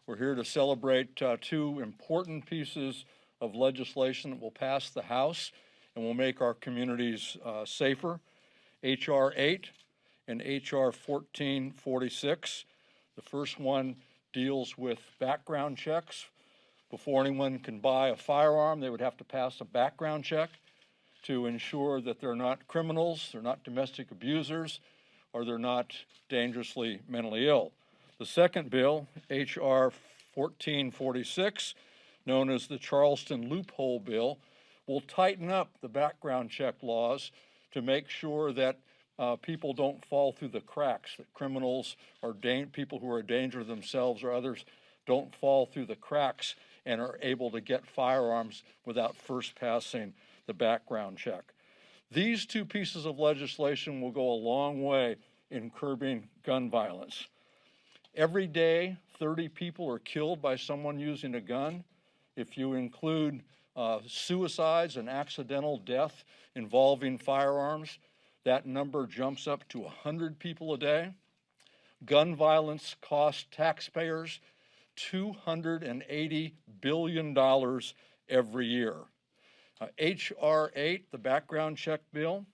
We're here to celebrate two important pieces of legislation that will pass the House and will make our communities safer. H.R. 8 and H.R. 1446. The first one deals with background checks. Before anyone can buy a firearm, they would have to pass a background check to ensure that they're not criminals, they're not domestic abusers, or they're not dangerously mentally ill. The second bill, H.R. 1446, known as the Charleston Loophole Bill, will tighten up the background check laws to make sure that people don't fall through the cracks, that criminals or people who are a danger to themselves or others don't fall through the cracks and are able to get firearms without first passing the background check. These two pieces of legislation will go a long way in curbing gun violence. Every day, 30 people are killed by someone using a gun. If you include suicides and accidental death involving firearms, that number jumps up to 100 people a day. Gun violence costs taxpayers $280 billion every year. H.R. 8, the background check bill,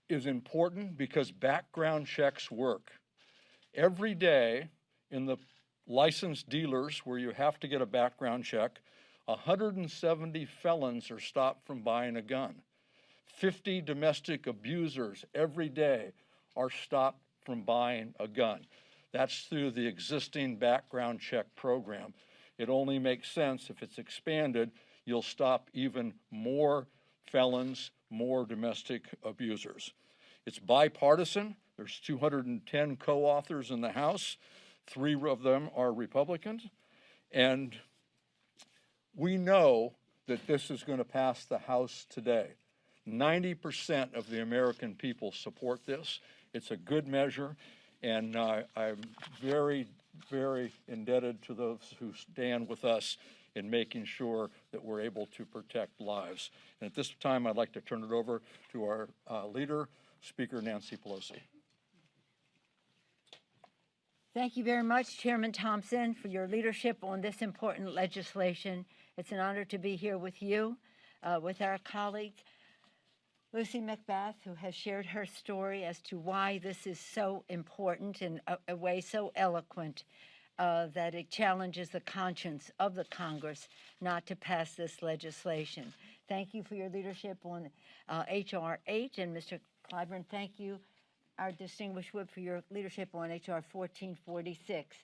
is important because background checks work. Every day in the licensed dealers where you have to get a background check, 170 felons are stopped from buying a gun. 50 domestic abusers every day are stopped from buying a gun. That's through the existing background check program. It only makes sense if it's expanded, you'll stop even more felons, more domestic abusers. It's bipartisan. There's 210 co-authors in the House. 3 of them are Republicans. And we know that this is going to pass the House today. 90% of the American people support this. It's a good measure, and I'm very, very indebted to those who stand with us in making sure that we're able to protect lives. And at this time, I'd like to turn it over to our leader, Speaker Nancy Pelosi. Thank you very much, Chairman Thompson, for your leadership on this important legislation. It's an honor to be here with you, with our colleague, Lucy McBath, who has shared her story as to why this is so important in a way so eloquent that it challenges the conscience of the Congress not to pass this legislation. Thank you for your leadership on H.R. 8, and Mr. Clyburn, thank you, our distinguished whip, for your leadership on H.R. 1446.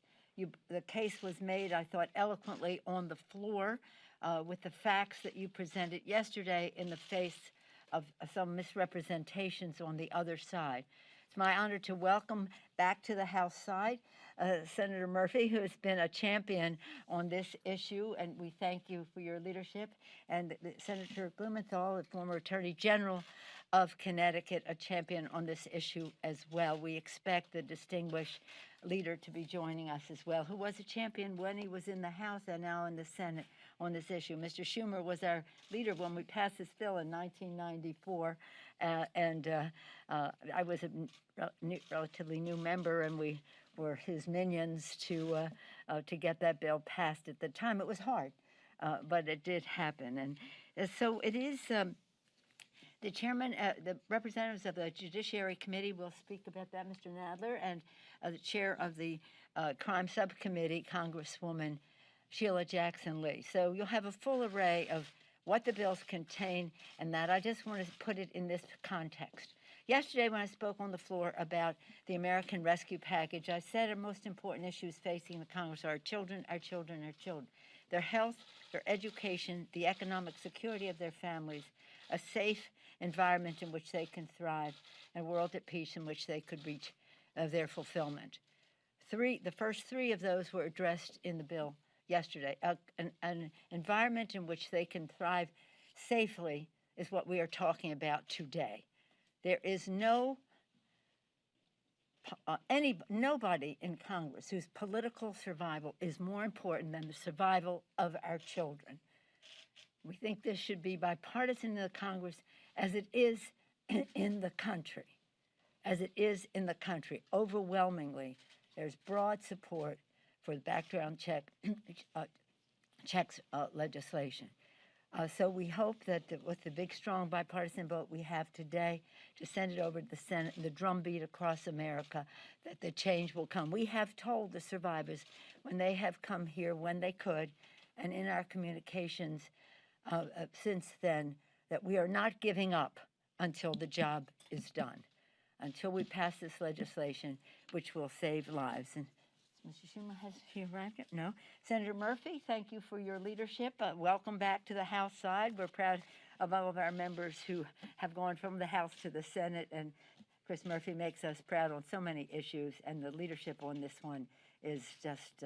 The case was made, I thought, eloquently on the floor with the facts that you presented yesterday in the face of some misrepresentations on the other side. It's my honor to welcome back to the House side Senator Murphy, who has been a champion on this issue, and we thank you for your leadership, and Senator Blumenthal, the former Attorney General of Connecticut, a champion on this issue as well. We expect the distinguished leader to be joining us as well, who was a champion when he was in the House and now in the Senate on this issue. Mr. Schumer was our leader when we passed this bill in 1994, and I was a relatively new member, and we were his minions to get that bill passed at the time. It was hard, but it did happen. And so it is, the chairman, the representatives of the Judiciary Committee will speak about that, Mr. Nadler, and the chair of the Crime Subcommittee, Congresswoman Sheila Jackson Lee. So you'll have a full array of what the bills contain, and that I just want to put it in this context. Yesterday, when I spoke on the floor about the American Rescue Package, I said our most important issues facing the Congress are our children, our children, our children. Their health, their education, the economic security of their families, a safe environment in which they can thrive, and a world at peace in which they could reach their fulfillment. The first 3 of those were addressed in the bill yesterday. An environment in which they can thrive safely is what we are talking about today. There is nobody in Congress whose political survival is more important than the survival of our children. We think this should be bipartisan in the Congress as it is in the country. As it is in the country. Overwhelmingly, there's broad support for the background checks legislation. So we hope that with the big, strong bipartisan vote we have today to send it over to the Senate and the drumbeat across America, that the change will come. We have told the survivors when they have come here, when they could, and in our communications since then, that we are not giving up until the job is done, until we pass this legislation, which will save lives. And Mr. Schumer, has he arrived yet? No. Senator Murphy, thank you for your leadership. Welcome back to the House side. We're proud of all of our members who have gone from the House to the Senate, and Chris Murphy makes us proud on so many issues, and the leadership on this one is just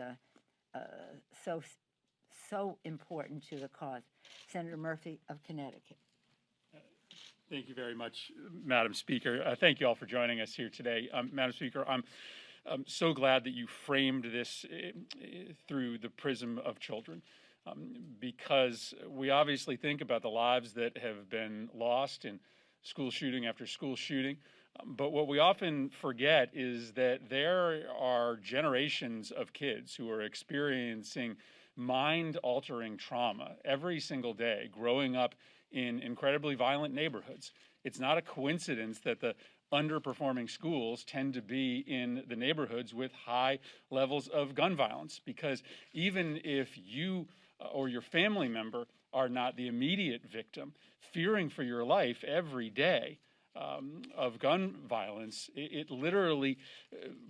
so important to the cause. Senator Murphy of Connecticut. Thank you very much, Madam Speaker. Thank you all for joining us here today. Madam Speaker, I'm so glad that you framed this through the prism of children, because we obviously think about the lives that have been lost in school shooting after school shooting. But what we often forget is that there are generations of kids who are experiencing mind-altering trauma every single day, growing up in incredibly violent neighborhoods. It's not a coincidence that the underperforming schools tend to be in the neighborhoods with high levels of gun violence, because even if you or your family member are not the immediate victim, fearing for your life every day of gun violence, it literally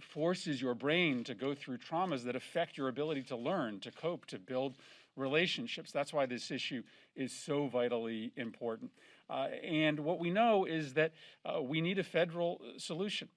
forces your brain to go through traumas that affect your ability to learn, to cope, to build relationships. That's why this issue is so vitally important. And what we know is that we need a federal solution.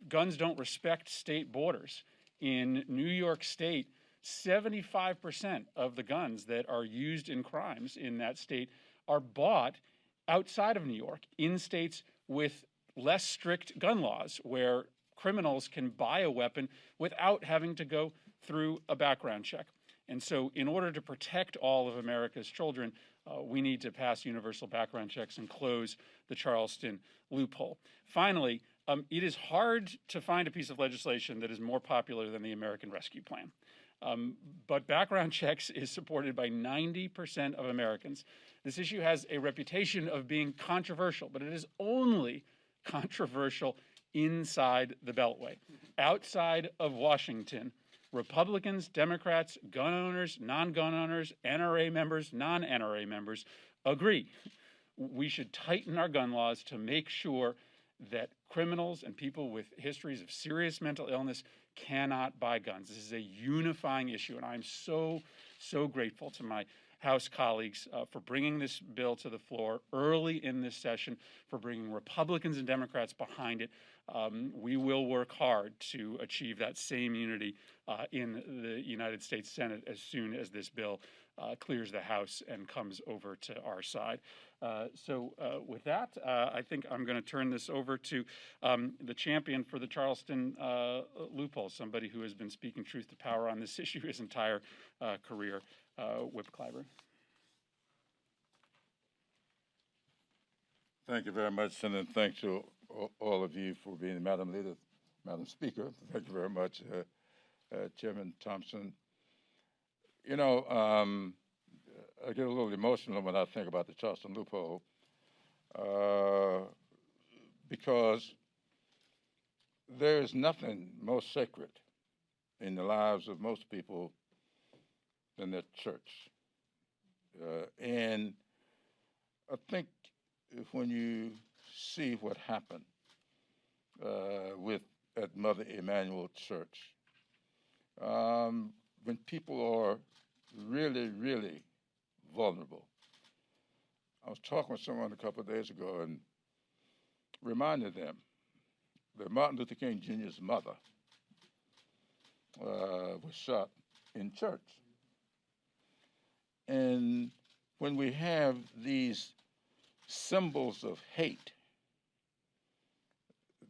Guns don't respect state borders. In New York State, 75% of the guns that are used in crimes in that state are bought outside of New York, in states with less strict gun laws, where criminals can buy a weapon without having to go through a background check. And so in order to protect all of America's children, we need to pass universal background checks and close the Charleston loophole. Finally, it is hard to find a piece of legislation that is more popular than the American Rescue Plan. But background checks is supported by 90% of Americans. This issue has a reputation of being controversial, but it is only controversial inside the Beltway. Outside of Washington, Republicans, Democrats, gun owners, non-gun owners, NRA members, non-NRA members agree we should tighten our gun laws to make sure that criminals and people with histories of serious mental illness cannot buy guns. This is a unifying issue, and I'm so grateful to my House colleagues for bringing this bill to the floor early in this session, for bringing Republicans and Democrats behind it. We will work hard to achieve that same unity in the United States Senate as soon as this bill clears the House and comes over to our side. With that, I think I'm going to turn this over to the champion for the Charleston loophole, somebody who has been speaking truth to power on this issue his entire career, Whip Clyburn. Thank you very much, Senator, and thanks to all of you for being Madam Leader, Madam Speaker. Thank you very much, Chairman Thompson. You know, I get a little emotional when I think about the Charleston loophole because there is nothing more sacred in the lives of most people than their church. And I think when you see what happened at Mother Emanuel Church, when people are really, really vulnerable. I was talking with someone a couple of days ago and reminded them that Martin Luther King Jr.'s mother was shot in church. And when we have these symbols of hate,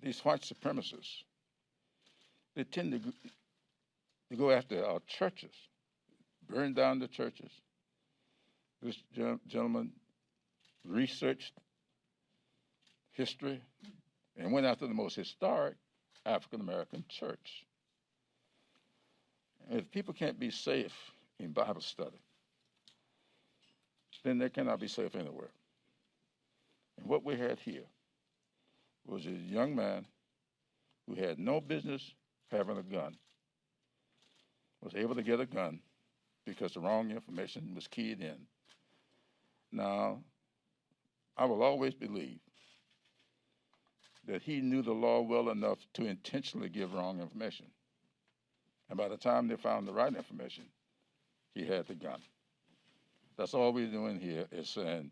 these white supremacists, they tend to go after our churches, burn down the churches. This gentleman researched history and went after the most historic African-American church. If people can't be safe in Bible study, then they cannot be safe anywhere. And what we had here was a young man who had no business having a gun, was able to get a gun because the wrong information was keyed in. Now, I will always believe that he knew the law well enough to intentionally give wrong information. And by the time they found the right information, he had the gun. That's all we're doing here is saying,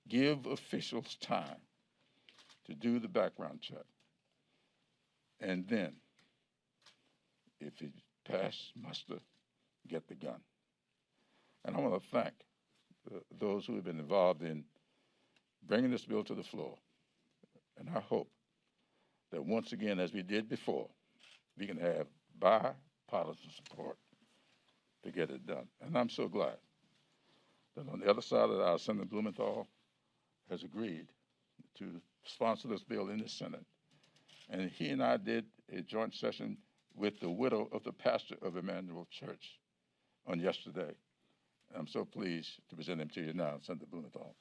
give officials time to do the background check. And then, if he passed muster, get the gun. And I want to thank those who have been involved in bringing this bill to the floor. And I hope that once again, as we did before, we can have bipartisan support to get it done. And I'm so glad that on the other side of the aisle, Senator Blumenthal has agreed to sponsor this bill in the Senate. And he and I did a joint session with the widow of the pastor of Emmanuel Church on yesterday. And I'm so pleased to present him to you now, Senator Blumenthal.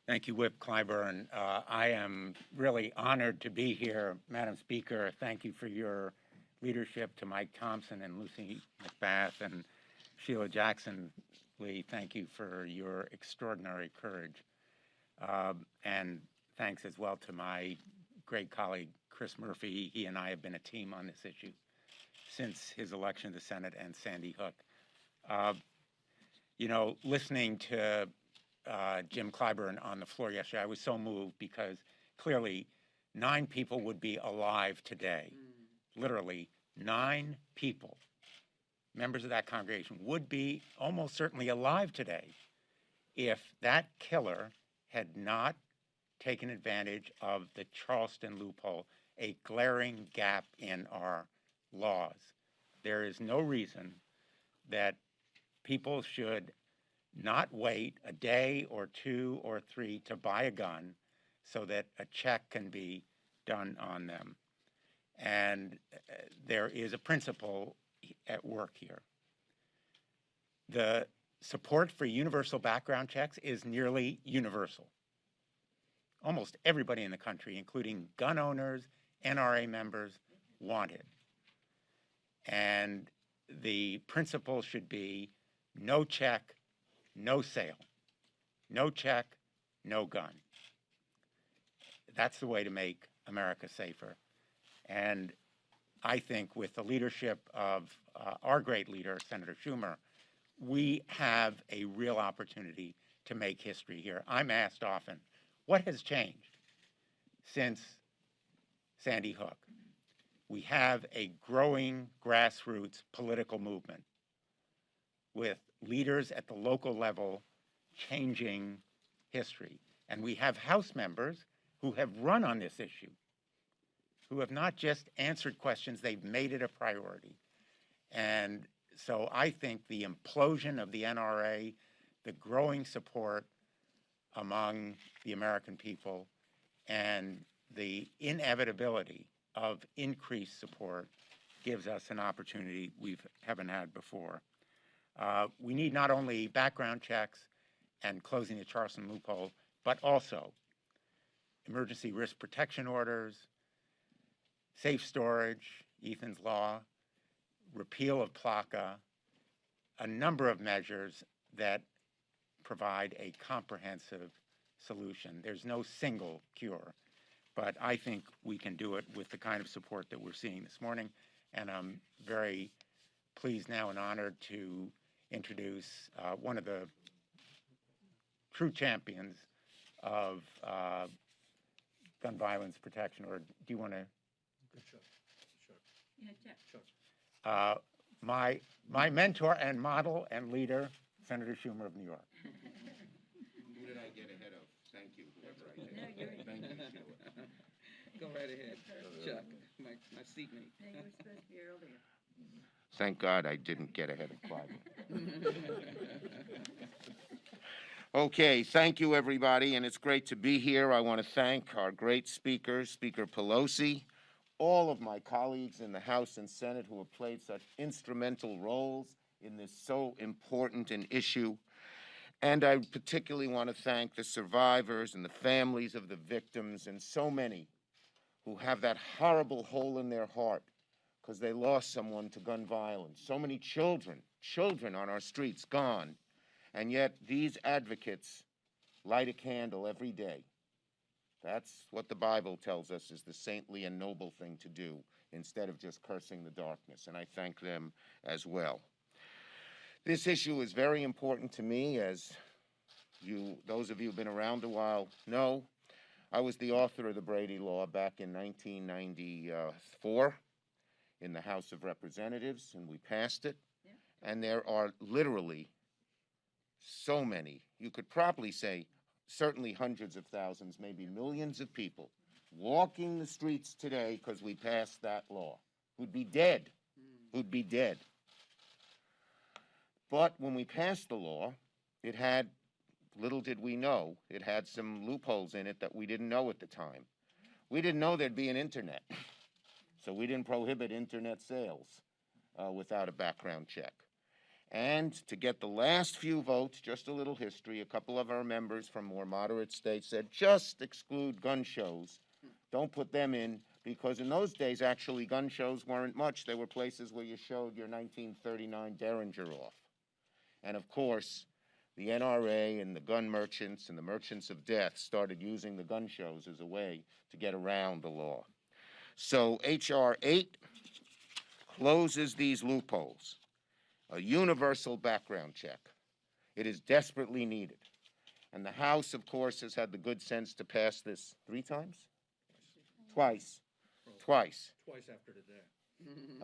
Thank you, Whip Clyburn. I am really honored to be here, Madam Speaker. Thank you for your leadership to Mike Thompson and Lucy McBath and Sheila Jackson Lee. Thank you for your extraordinary courage. And thanks as well to my great colleague, Chris Murphy. He and I have been a team on this issue since his election to the Senate, and Sandy Hook. You know, listening to Jim Clyburn on the floor yesterday, I was so moved because clearly 9 people would be alive today. Literally 9 people, members of that congregation, would be almost certainly alive today if that killer had not taken advantage of the Charleston loophole, a glaring gap in our laws. There is no reason that people should not wait a day or 2 or 3 to buy a gun so that a check can be done on them. And there is a principle at work here. The support for universal background checks is nearly universal. Almost everybody in the country, including gun owners, NRA members, want it. And the principle should be no check, no sale. No check, no gun. That's the way to make America safer. And I think with the leadership of our great leader, Senator Schumer, we have a real opportunity to make history here. I'm asked often, what has changed since Sandy Hook? We have a growing grassroots political movement with leaders at the local level changing history. And we have House members who have run on this issue, who have not just answered questions, they've made it a priority. And so I think the implosion of the NRA, the growing support among the American people, and the inevitability of increased support gives us an opportunity we haven't had before. We need not only background checks and closing the Charleston loophole, but also emergency risk protection orders, safe storage, Ethan's Law, repeal of PLCAA, a number of measures that provide a comprehensive solution. There's no single cure, but I think we can do it with the kind of support that we're seeing this morning, and I'm very pleased now and honored to introduce one of the true champions of gun violence protection. Or do you want to? My mentor and model and leader, Senator Schumer of New York. Who did I get ahead of? Thank you, whoever I did. Thank you, Sheila. Go right ahead, Chuck, my seatmate. You were supposed to be earlier. Thank God I didn't get ahead of Clyburn. Okay, thank you, everybody, and it's great to be here. I want to thank our great speakers, Speaker Pelosi, all of my colleagues in the House and Senate who have played such instrumental roles in this so important an issue. And I particularly want to thank the survivors and the families of the victims and so many who have that horrible hole in their heart because they lost someone to gun violence. So many children on our streets gone. And yet these advocates light a candle every day. That's what the Bible tells us is the saintly and noble thing to do instead of just cursing the darkness. And I thank them as well. This issue is very important to me, as those of you who've been around a while know. I was the author of the Brady Law back in 1994 in the House of Representatives, and we passed it. Yeah. And there are literally so many, you could probably say certainly hundreds of thousands, maybe millions of people walking the streets today because we passed that law, who'd be dead, But when we passed the law, it had, little did we know, it had some loopholes in it that we didn't know at the time. We didn't know there'd be an internet, so we didn't prohibit internet sales without a background check. And to get the last few votes, just a little history, a couple of our members from more moderate states said, just exclude gun shows. Don't put them in, because in those days, actually, gun shows weren't much. They were places where you showed your 1939 Derringer off. And of course, the NRA and the gun merchants and the merchants of death started using the gun shows as a way to get around the law. So H.R. 8 closes these loopholes. A universal background check. It is desperately needed. And the House, of course, has had the good sense to pass this 3 times? Twice. Twice after today.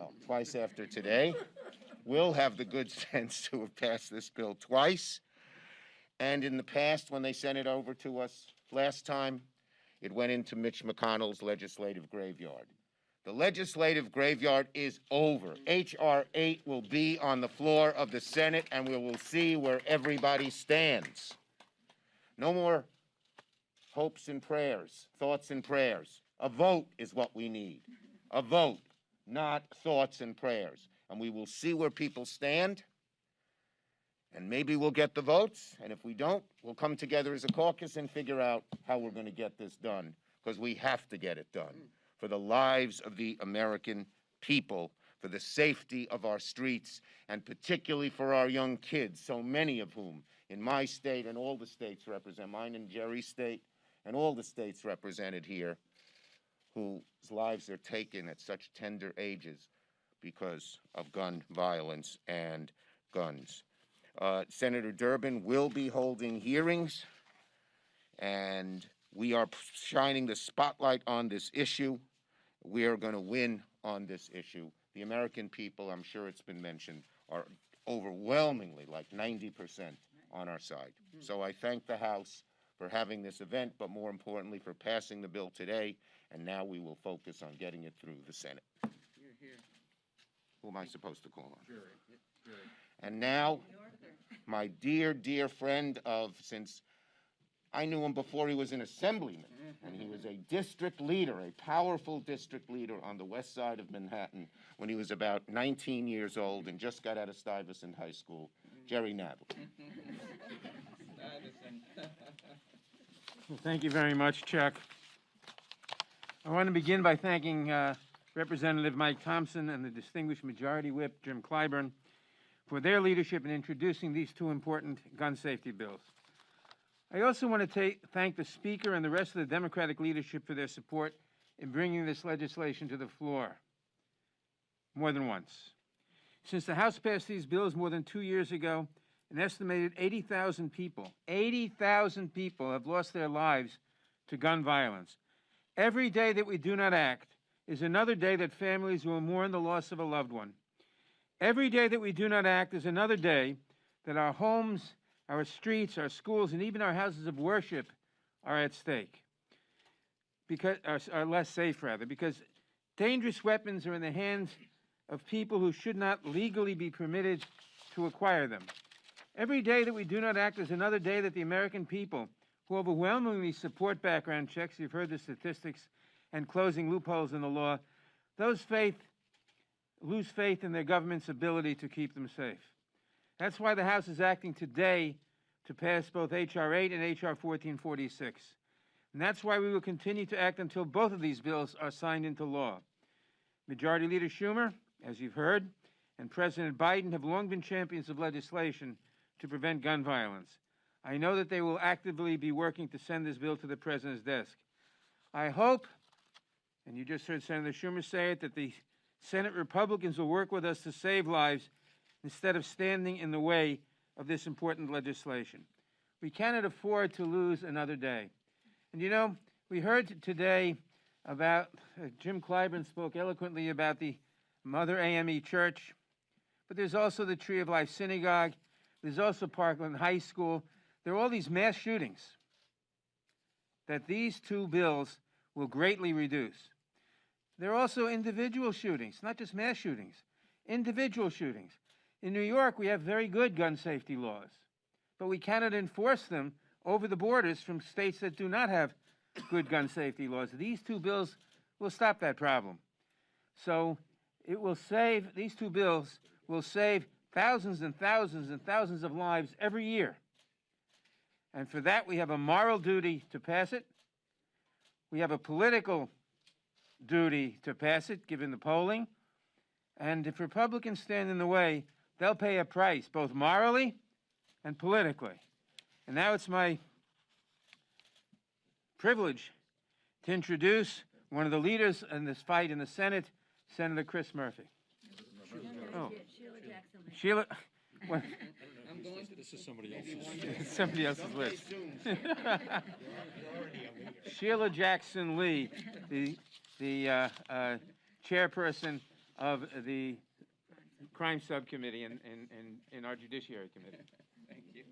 Oh, twice after today. We'll have the good sense to have passed this bill twice. And in the past, when they sent it over to us last time, it went into Mitch McConnell's legislative graveyard. The legislative graveyard is over. H.R. 8 will be on the floor of the Senate, and we will see where everybody stands. No more hopes and prayers, thoughts and prayers. A vote is what we need. A vote, not thoughts and prayers. And we will see where people stand, and maybe we'll get the votes, and if we don't, we'll come together as a caucus and figure out how we're going to get this done, because we have to get it done. For the lives of the American people, for the safety of our streets, and particularly for our young kids, so many of whom in my state and all the states represent, mine and Jerry's state, and all the states represented here, whose lives are taken at such tender ages because of gun violence and guns. Senator Durbin will be holding hearings, and we are shining the spotlight on this issue. We are going to win on this issue. The American people, I'm sure it's been mentioned, are overwhelmingly, like 90%, on our side. So I thank the House for having this event, but more importantly, for passing the bill today, and now we will focus on getting it through the Senate. Who am I supposed to call on? Jerry. And now, my dear, dear friend of, since I knew him before he was an assemblyman, and he was a district leader, a powerful district leader on the west side of Manhattan when he was about 19 years old and just got out of Stuyvesant High School, Jerry Nadler. Well, thank you very much, Chuck. I want to begin by thanking Representative Mike Thompson and the distinguished Majority Whip, Jim Clyburn, for their leadership in introducing these 2 important gun safety bills. I also want to thank the Speaker and the rest of the Democratic leadership for their support in bringing this legislation to the floor more than once. Since the House passed these bills more than 2 years ago, an estimated 80,000 people have lost their lives to gun violence. Every day that we do not act is another day that families will mourn the loss of a loved one. Every day that we do not act is another day that our homes, our streets, our schools, and even our houses of worship are at stake, because are less safe, rather, because dangerous weapons are in the hands of people who should not legally be permitted to acquire them. Every day that we do not act is another day that the American people, who overwhelmingly support background checks, you've heard the statistics, and closing loopholes in the law, those lose faith in their government's ability to keep them safe. That's why the House is acting today to pass both H.R. 8 and H.R. 1446. And that's why we will continue to act until both of these bills are signed into law. Majority Leader Schumer, as you've heard, and President Biden have long been champions of legislation to prevent gun violence. I know that they will actively be working to send this bill to the President's desk. I hope, and you just heard Senator Schumer say it, that the Senate Republicans will work with us to save lives instead of standing in the way of this important legislation. We cannot afford to lose another day. And you know, we heard today about, Jim Clyburn spoke eloquently about the Mother AME Church, but there's also the Tree of Life Synagogue, there's also Parkland High School. There are all these mass shootings that these two bills will greatly reduce. There are also individual shootings, not just mass shootings, individual shootings. In New York, we have very good gun safety laws, but we cannot enforce them over the borders from states that do not have good gun safety laws. These two bills will stop that problem. So it will save, these two bills will save thousands and thousands and thousands of lives every year. And for that, we have a moral duty to pass it. We have a political duty to pass it, given the polling. And if Republicans stand in the way, they'll pay a price, both morally and politically. And now it's my privilege to introduce one of the leaders in this fight in the Senate, Senator Chris Murphy. Oh, Sheila, what? I'm going to. This is somebody else's. Somebody else's list. Sheila Jackson Lee, the chairperson of the Crime Subcommittee in our Judiciary Committee. Thank you.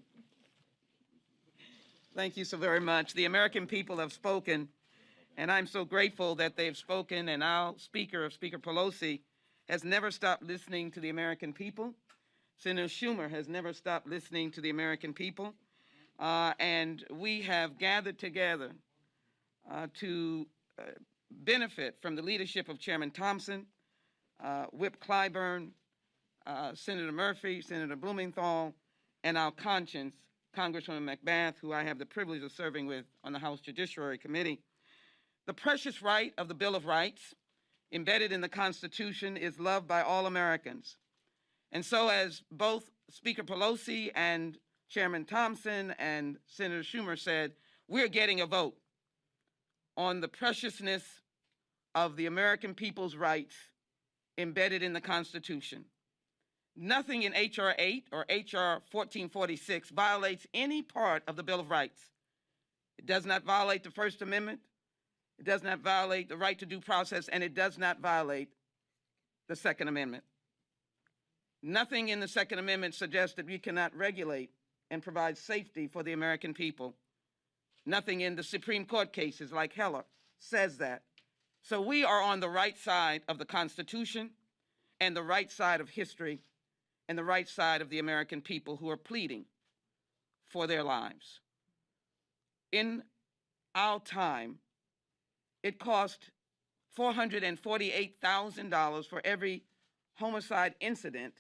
Thank you so very much. The American people have spoken, and I'm so grateful that they've spoken, and our Speaker, Speaker Pelosi, has never stopped listening to the American people. Senator Schumer has never stopped listening to the American people. And we have gathered together to benefit from the leadership of Chairman Thompson, Whip Clyburn, Senator Murphy, Senator Blumenthal, and our conscience, Congresswoman McBath, who I have the privilege of serving with on the House Judiciary Committee. The precious right of the Bill of Rights, embedded in the Constitution, is loved by all Americans. And so, as both Speaker Pelosi and Chairman Thompson and Senator Schumer said, we're getting a vote on the preciousness of the American people's rights embedded in the Constitution. Nothing in H.R. 8 or H.R. 1446 violates any part of the Bill of Rights. It does not violate the First Amendment. It does not violate the right to due process, and it does not violate the Second Amendment. Nothing in the Second Amendment suggests that we cannot regulate and provide safety for the American people. Nothing in the Supreme Court cases like Heller says that. So we are on the right side of the Constitution and the right side of history and the right side of the American people who are pleading for their lives. In our time, it cost $448,000 for every homicide incident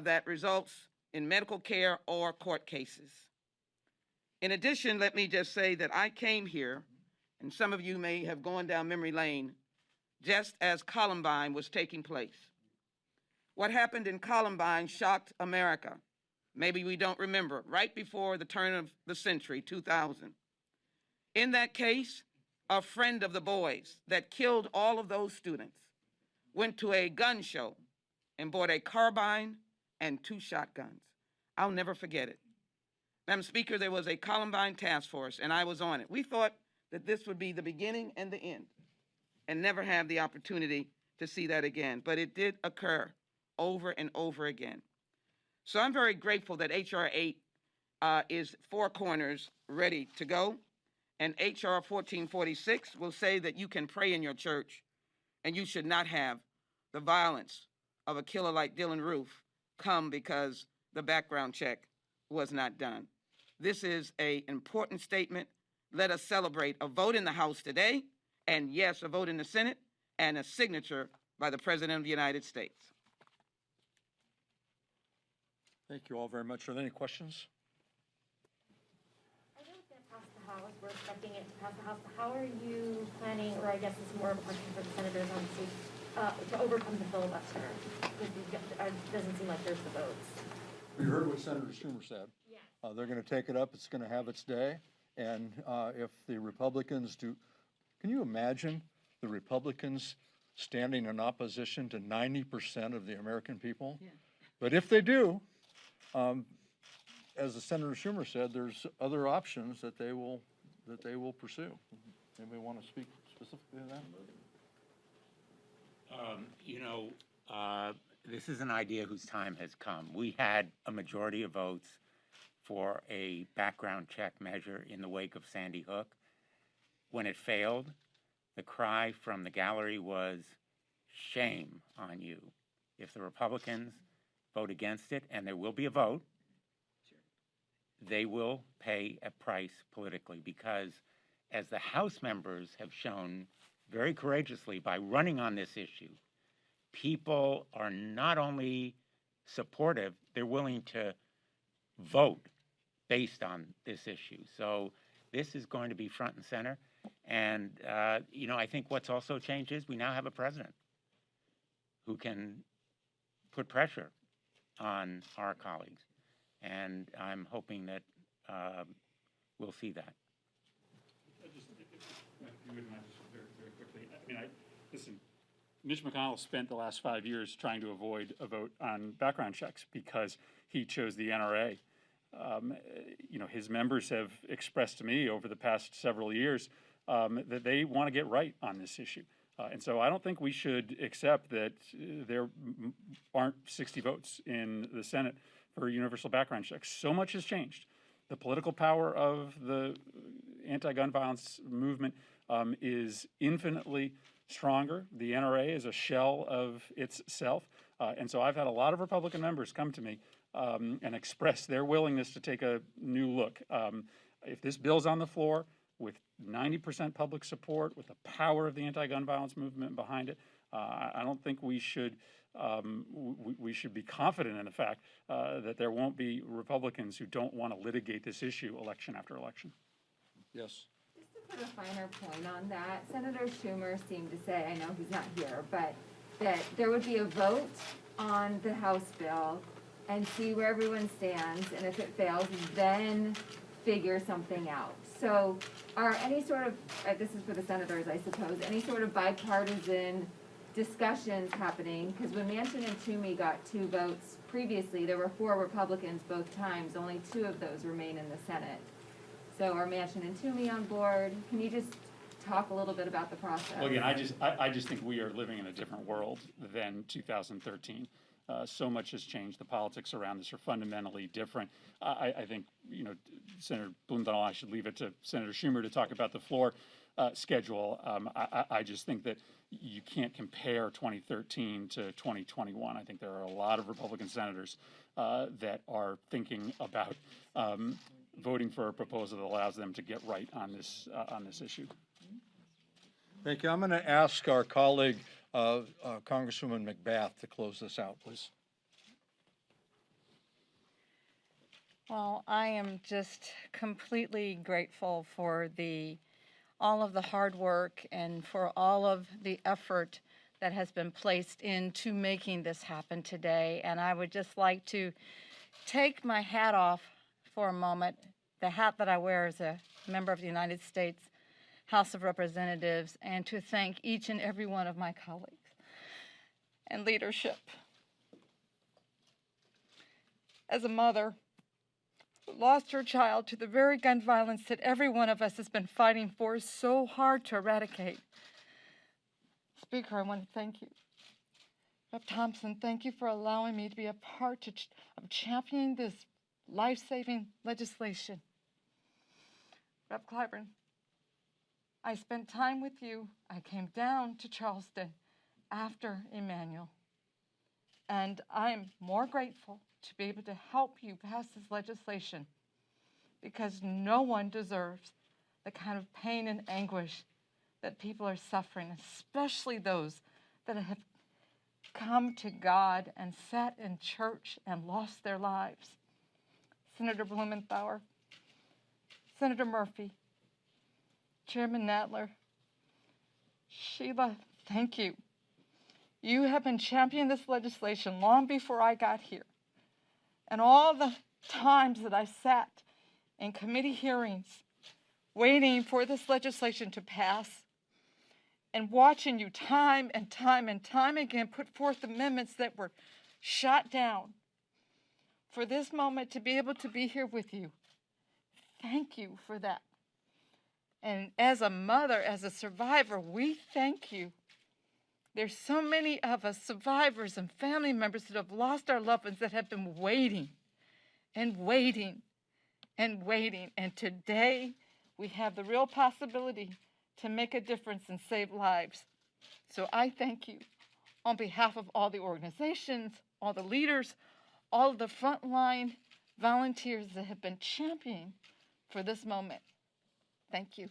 that results in medical care or court cases. In addition, let me just say that I came here, and some of you may have gone down memory lane, just as Columbine was taking place. What happened in Columbine shocked America. Maybe we don't remember, right before the turn of the century, 2000. In that case, a friend of the boys that killed all of those students went to a gun show and bought a carbine and 2 shotguns. I'll never forget it. Madam Speaker, there was a Columbine task force, and I was on it. We thought that this would be the beginning and the end and never have the opportunity to see that again. But it did occur over and over again. So I'm very grateful that H.R. 8 is 4 corners ready to go. And H.R. 1446 will say that you can pray in your church and you should not have the violence of a killer like Dylann Roof come because the background check was not done. This is an important statement. Let us celebrate a vote in the House today, and yes, a vote in the Senate, and a signature by the President of the United States. Thank you all very much. Are there any questions? I know it's going to pass the House. We're expecting it to pass the House. How are you planning, or I guess it's more of a question for the senators on seat, to overcome the filibuster? Because it doesn't seem like there's the votes. You heard what Senator Schumer said. Yeah. They're going to take it up. It's going to have its day. And if the Republicans do, can you imagine the Republicans standing in opposition to 90% of the American people? Yeah. But if they do, as the Senator Schumer said, there's other options that they will pursue. Anybody want to speak specifically to that? This is an idea whose time has come. We had a majority of votes for a background check measure in the wake of Sandy Hook. When it failed, the cry from the gallery was, shame on you. If the Republicans vote against it, and there will be a vote, they will pay a price politically, because as the House members have shown very courageously by running on this issue, people are not only supportive, they're willing to vote based on this issue. So this is going to be front and center. And, I think what's also changed is we now have a president who can put pressure on our colleagues. And I'm hoping that we'll see that. If you wouldn't mind, just very quickly. Listen, Mitch McConnell spent the last 5 years trying to avoid a vote on background checks because he chose the NRA. His members have expressed to me over the past several years that they want to get right on this issue. And so I don't think we should accept that there aren't 60 votes in the Senate for universal background checks. So much has changed. The political power of the anti-gun violence movement is infinitely stronger. The NRA is a shell of itself. And so I've had a lot of Republican members come to me and express their willingness to take a new look. If this bill's on the floor with 90% public support, with the power of the anti-gun violence movement behind it, I don't think we should we should be confident in the fact that there won't be Republicans who don't want to litigate this issue election after election. Yes. Just to put a finer point on that, Senator Schumer seemed to say, I know he's not here, but that there would be a vote on the House bill and see where everyone stands, and if it fails, then figure something out. So are any sort of, this is for the senators, I suppose, any sort of bipartisan discussions happening? Because when Manchin and Toomey got 2 votes previously, there were 4 Republicans both times. Only 2 of those remain in the Senate. So are Manchin and Toomey on board? Can you just talk a little bit about the process? Well, again, I just think we are living in a different world than 2013. So much has changed. The politics around this are fundamentally different. I think, Senator Blumenthal, I should leave it to Senator Schumer to talk about the floor schedule. I just think that you can't compare 2013 to 2021. I think there are a lot of Republican senators that are thinking about voting for a proposal that allows them to get right on this issue. Thank you. I'm going to ask our colleague, Congresswoman McBath, to close this out, please. Well, I am just completely grateful for all of the hard work and for all of the effort that has been placed into making this happen today. And I would just like to take my hat off for a moment, the hat that I wear as a member of the United States House of Representatives, and to thank each and every one of my colleagues and leadership. As a mother who lost her child to the very gun violence that every one of us has been fighting for so hard to eradicate, Speaker, I want to thank you. Rep. Thompson, thank you for allowing me to be a part of championing this life-saving legislation. Rep. Clyburn, I spent time with you. I came down to Charleston after Emanuel, and I am more grateful to be able to help you pass this legislation, because no one deserves the kind of pain and anguish that people are suffering, especially those that have come to God and sat in church and lost their lives. Senator Blumenthal, Senator Murphy, Chairman Nadler, Sheila, thank you. You have been championing this legislation long before I got here. And all the times that I sat in committee hearings waiting for this legislation to pass and watching you time and time and time again put forth amendments that were shot down, for this moment to be able to be here with you, thank you for that. And as a mother, as a survivor, we thank you. There's so many of us survivors and family members that have lost our loved ones that have been waiting and waiting and waiting. And today we have the real possibility to make a difference and save lives. So I thank you on behalf of all the organizations, all the leaders, all of the frontline volunteers that have been championing for this moment. Thank you.